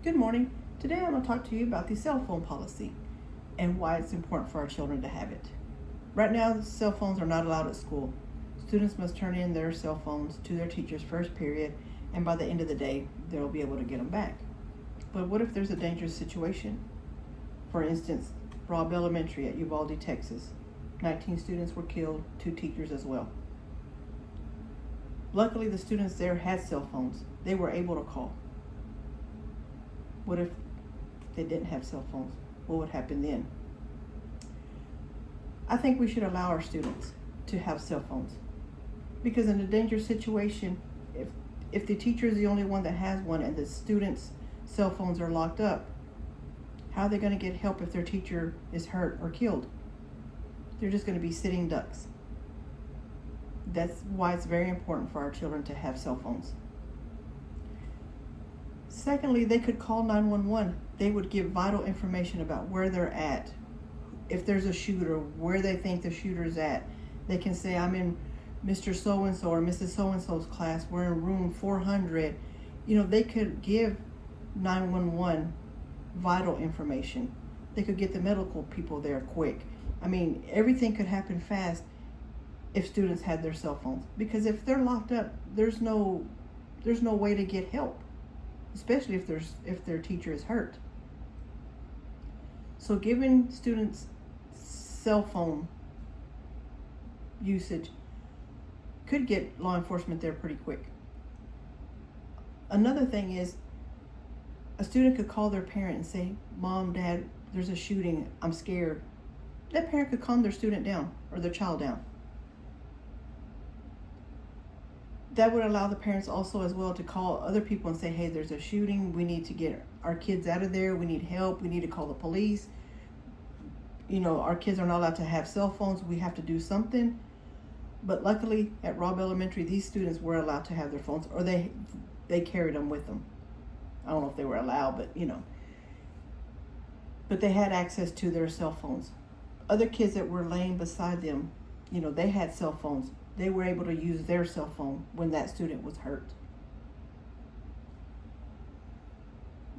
Good morning. Today I'm going to talk to you about the cell phone policy and why it's important for our children to have it. Right now, cell phones are not allowed at school. Students must turn in their cell phones to their teachers first period, and by the end of the day, they'll be able to get them back. But what if there's a dangerous situation? For instance, Robb Elementary at Uvalde, Texas. 19 students were killed, 2 teachers as well. Luckily, the students there had cell phones. They were able to call. What if they didn't have cell phones? What would happen then? I think we should allow our students to have cell phones, because in a dangerous situation, if the teacher is the only one that has one and the students' cell phones are locked up, how are they going to get help if their teacher is hurt or killed? They're just going to be sitting ducks. That's why it's very important for our children to have cell phones. Secondly, they could call 911. They would give vital information about where they're at. If there's a shooter, where they think the shooter's at. They can say, I'm in Mr. So-and-so or Mrs. So-and-so's class. We're in room 400. They could give 911 vital information. They could get the medical people there quick. Everything could happen fast if students had their cell phones. Because if they're locked up, there's no way to get help, especially if their teacher is hurt. So giving students cell phone usage could get law enforcement there pretty quick. Another thing is, a student could call their parent and say, Mom, Dad, there's a shooting, I'm scared. That parent could calm their student down or their child down. That would allow the parents also as well to call other people and say, hey, there's a shooting. We need to get our kids out of there. We need help. We need to call the police. Our kids are not allowed to have cell phones. We have to do something. But luckily at Robb Elementary, these students were allowed to have their phones, or they carried them with them. I don't know if they were allowed, but they had access to their cell phones. Other kids that were laying beside them, they had cell phones. They were able to use their cell phone when that student was hurt.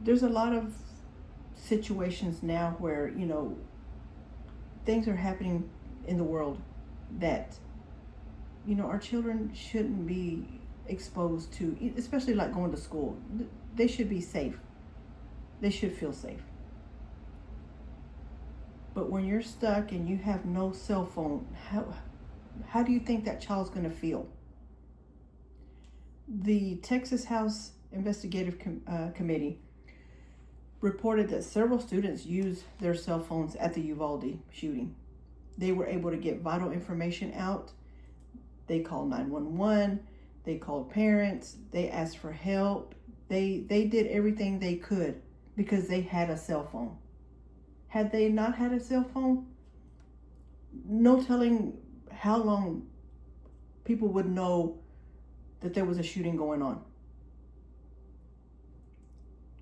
There's a lot of situations now where, things are happening in the world that, our children shouldn't be exposed to, especially like going to school. They should be safe. They should feel safe. But when you're stuck and you have no cell phone, how do you think that child's going to feel? The Texas House Investigative Committee reported that several students used their cell phones at the Uvalde shooting. They were able to get vital information out. They called 911. They called parents. They asked for help. They did everything they could because they had a cell phone. Had they not had a cell phone, no telling how long people would know that there was a shooting going on.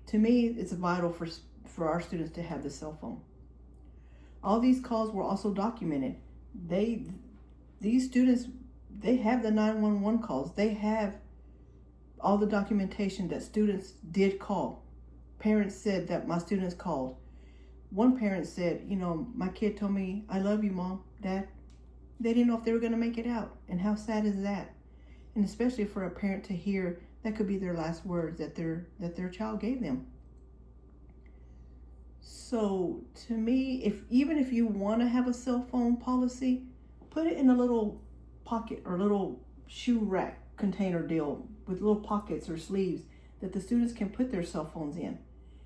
To me, it's vital for our students to have the cell phone. All these calls were also documented. These students, they have the 911 calls. They have all the documentation that students did call. Parents said that my students called. One parent said, my kid told me, I love you, Mom, Dad. They didn't know if they were going to make it out. And how sad is that? And especially for a parent to hear that could be their last words that their child gave them. So to me, even if you want to have a cell phone policy, put it in a little pocket or little shoe rack container deal with little pockets or sleeves that the students can put their cell phones in.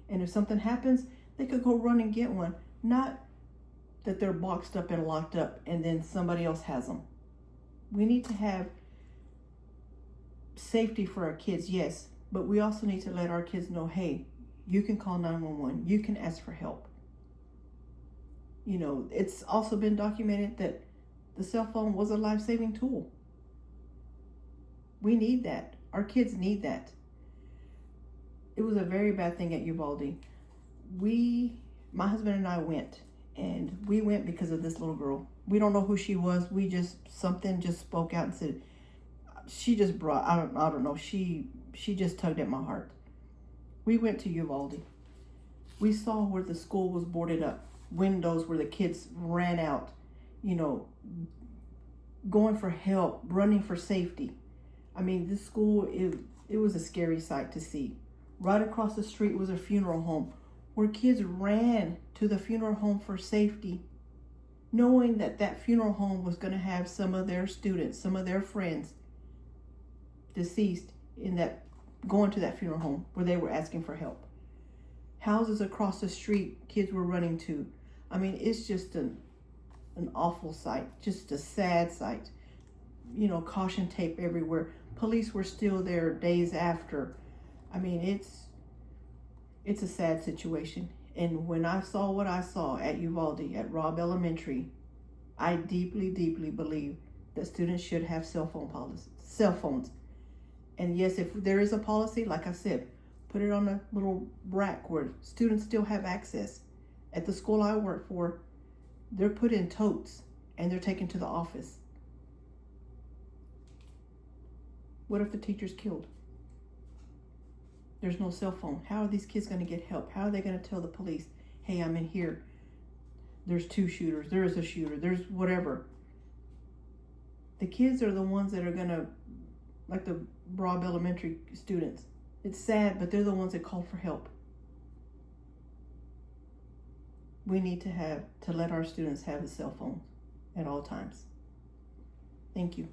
And if something happens, they could go run and get one. Not that they're boxed up and locked up and then somebody else has them. We need to have safety for our kids, yes, but we also need to let our kids know, hey, you can call 911. You can ask for help. It's also been documented that the cell phone was a life-saving tool. We need that. Our kids need that. It was a very bad thing at Uvalde. My husband and I went. And we went because of this little girl. We don't know who she was. Something just spoke out and said, she just brought, I don't know, she just tugged at my heart. We went to Uvalde. We saw where the school was boarded up, windows where the kids ran out, you know, going for help, running for safety. I mean, this school, it was a scary sight to see. Right across the street was a funeral home where kids ran to the funeral home for safety, knowing that that funeral home was going to have some of their students, some of their friends deceased in that, going to that funeral home where they were asking for help. Houses across the street, kids were running to. I mean, it's just an awful sight, just a sad sight. You know, caution tape everywhere. Police were still there days after. I mean, it's a sad situation. And when I saw what I saw at Uvalde, at Robb Elementary, I deeply, deeply believe that students should have cell phones. And yes, if there is a policy, like I said, put it on a little rack where students still have access. At the school I work for, they're put in totes and they're taken to the office. What if the teacher's killed? There's no cell phone. How are these kids going to get help? How are they going to tell the police, hey, I'm in here. There's 2 shooters. There is a shooter. There's whatever. The kids are the ones that are going to, like the Robb Elementary students. It's sad, but they're the ones that call for help. We need to let our students have a cell phone at all times. Thank you.